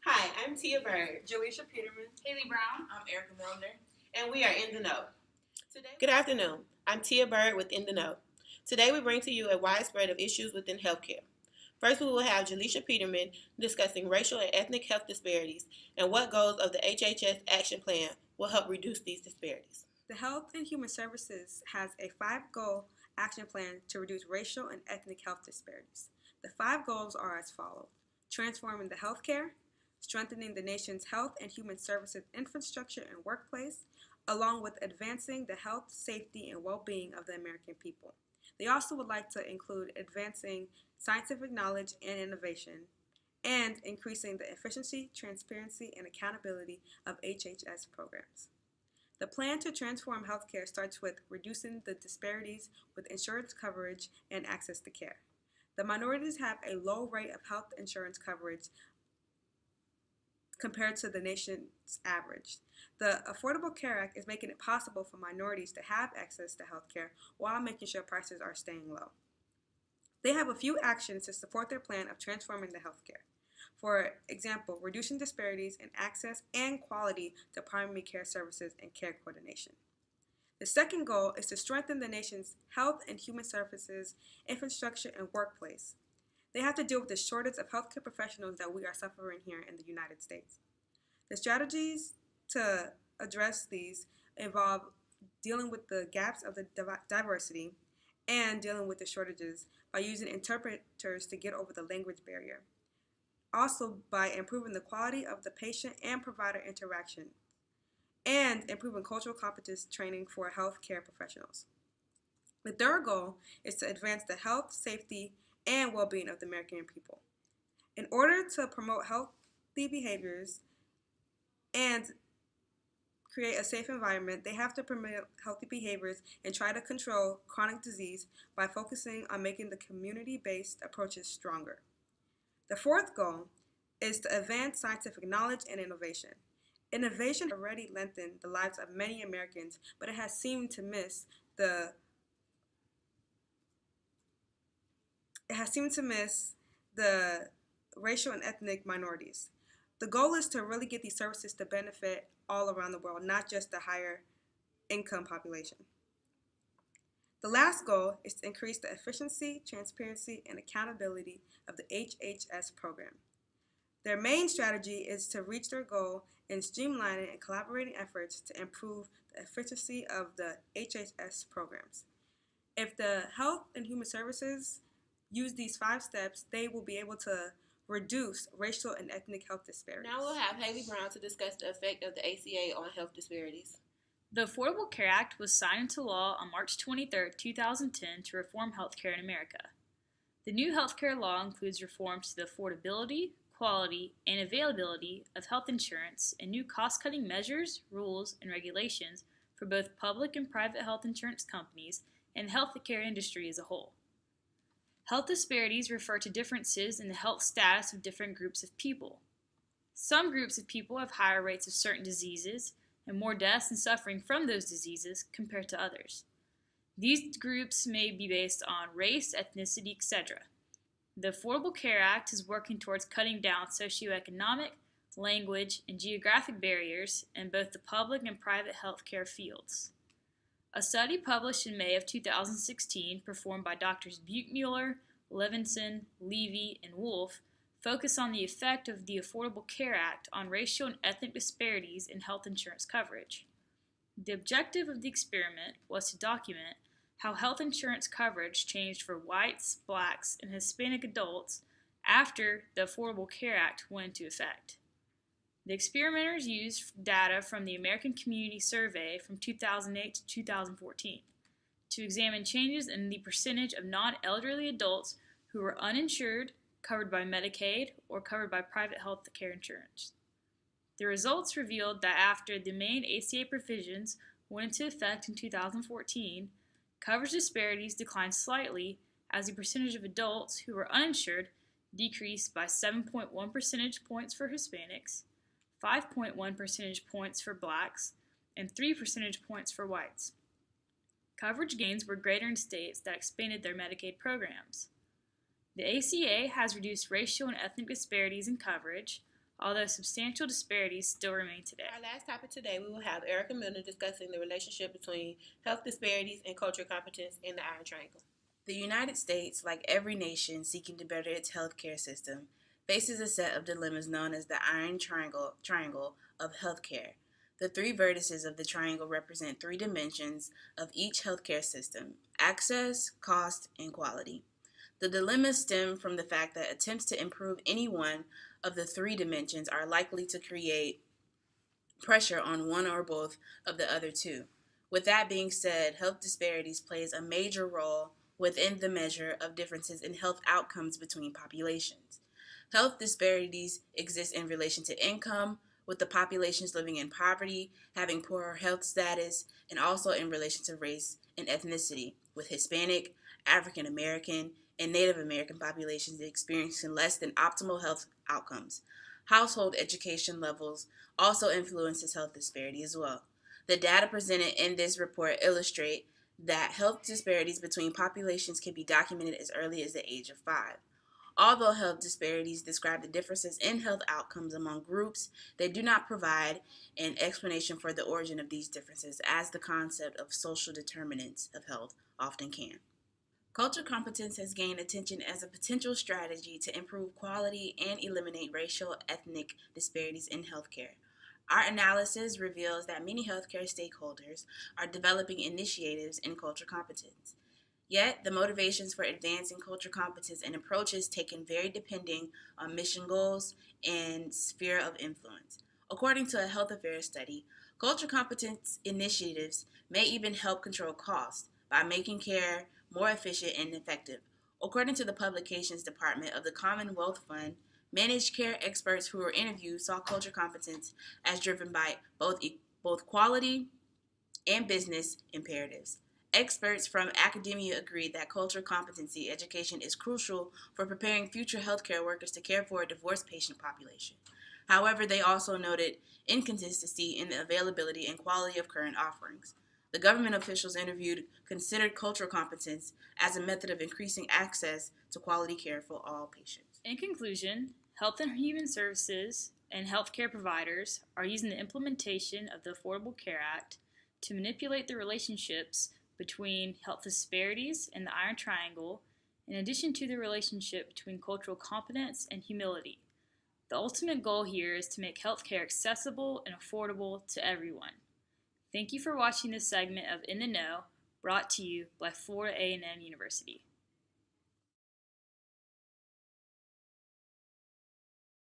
Hi, I'm Tia Bird. Jaleisha Peterman. Haley Brown. I'm Erica Milner. And we are In the Know. Good afternoon. I'm Tia Bird with In the Know. Today we bring to you a wide spread of issues within healthcare. First, we will have Jaleisha Peterman discussing racial and ethnic health disparities and what goals of the HHS Action Plan will help reduce these disparities. The Health and Human Services has a 5-goal action plan to reduce racial and ethnic health disparities. The 5 goals are as follows: transforming the healthcare, strengthening the nation's health and human services infrastructure and workplace, along with advancing the health, safety, and well-being of the American people. They also would like to include advancing scientific knowledge and innovation, and increasing the efficiency, transparency, and accountability of HHS programs. The plan to transform healthcare starts with reducing the disparities with insurance coverage and access to care. The minorities have a low rate of health insurance coverage compared to the nation's average. The Affordable Care Act is making it possible for minorities to have access to health care while making sure prices are staying low. They have a few actions to support their plan of transforming the healthcare. For example, reducing disparities in access and quality to primary care services and care coordination. The second goal is to strengthen the nation's health and human services infrastructure and workplace. They have to deal with the shortage of healthcare professionals that we are suffering here in the United States. The strategies to address these involve dealing with the gaps of the diversity and dealing with the shortages by using interpreters to get over the language barrier. Also by improving the quality of the patient and provider interaction, and improving cultural competence training for healthcare professionals. The third goal is to advance the health, safety, and well-being of the American people. In order to promote healthy behaviors and create a safe environment, they have to promote healthy behaviors and try to control chronic disease by focusing on making the community-based approaches stronger. The fourth goal is to advance scientific knowledge and innovation. Innovation has already lengthened the lives of many Americans, but it has seemed to miss the racial and ethnic minorities. The goal is to really get these services to benefit all around the world, not just the higher income population. The last goal is to increase the efficiency, transparency, and accountability of the HHS program. Their main strategy is to reach their goal in streamlining and collaborating efforts to improve the efficiency of the HHS programs. If the Health and Human Services use these 5 steps, they will be able to reduce racial and ethnic health disparities. Now we'll have Haley Brown to discuss the effect of the ACA on health disparities. The Affordable Care Act was signed into law on March 23, 2010 to reform healthcare in America. The new healthcare law includes reforms to the affordability, quality, and availability of health insurance and new cost-cutting measures, rules, and regulations for both public and private health insurance companies and the healthcare industry as a whole. Health disparities refer to differences in the health status of different groups of people. Some groups of people have higher rates of certain diseases and more deaths and suffering from those diseases compared to others. These groups may be based on race, ethnicity, etc. The Affordable Care Act is working towards cutting down socioeconomic, language, and geographic barriers in both the public and private healthcare fields. A study published in May of 2016, performed by Drs. Buchmueller, Levinson, Levy, and Wolf, focused on the effect of the Affordable Care Act on racial and ethnic disparities in health insurance coverage. The objective of the experiment was to document how health insurance coverage changed for whites, blacks, and Hispanic adults after the Affordable Care Act went into effect. The experimenters used data from the American Community Survey from 2008 to 2014 to examine changes in the percentage of non-elderly adults who were uninsured, covered by Medicaid, or covered by private health care insurance. The results revealed that after the main ACA provisions went into effect in 2014, coverage disparities declined slightly as the percentage of adults who were uninsured decreased by 7.1 percentage points for Hispanics, 5.1 percentage points for blacks, and 3 percentage points for whites. Coverage gains were greater in states that expanded their Medicaid programs. The ACA has reduced racial and ethnic disparities in coverage, although substantial disparities still remain today. Our last topic today, we will have Erica Milner discussing the relationship between health disparities and cultural competence in the Iron Triangle. The United States, like every nation seeking to better its healthcare system, faces a set of dilemmas known as the Iron Triangle of healthcare. The three vertices of the triangle represent three dimensions of each healthcare system: access, cost, and quality. The dilemmas stem from the fact that attempts to improve any one of the three dimensions are likely to create pressure on one or both of the other two. With that being said, health disparities plays a major role within the measure of differences in health outcomes between populations. Health disparities exist in relation to income, with the populations living in poverty having poorer health status, and also in relation to race and ethnicity, with Hispanic, African American, and Native American populations experiencing less than optimal health outcomes. Household education levels also influences health disparity as well. The data presented in this report illustrate that health disparities between populations can be documented as early as the age of 5. Although health disparities describe the differences in health outcomes among groups, they do not provide an explanation for the origin of these differences, as the concept of social determinants of health often can. Cultural competence has gained attention as a potential strategy to improve quality and eliminate racial ethnic disparities in healthcare. Our analysis reveals that many healthcare stakeholders are developing initiatives in cultural competence. Yet, the motivations for advancing cultural competence and approaches taken vary depending on mission goals and sphere of influence. According to a health affairs study, cultural competence initiatives may even help control costs by making care more efficient and effective. According to the Publications Department of the Commonwealth Fund, managed care experts who were interviewed saw cultural competence as driven by both quality and business imperatives. Experts from academia agreed that cultural competency education is crucial for preparing future healthcare workers to care for a diverse patient population. However, they also noted inconsistency in the availability and quality of current offerings. The government officials interviewed considered cultural competence as a method of increasing access to quality care for all patients. In conclusion, Health and Human Services and healthcare providers are using the implementation of the Affordable Care Act to manipulate the relationships between health disparities in the Iron Triangle, in addition to the relationship between cultural competence and humility. The ultimate goal here is to make healthcare accessible and affordable to everyone. Thank you for watching this segment of In the Know, brought to you by Florida A&M University.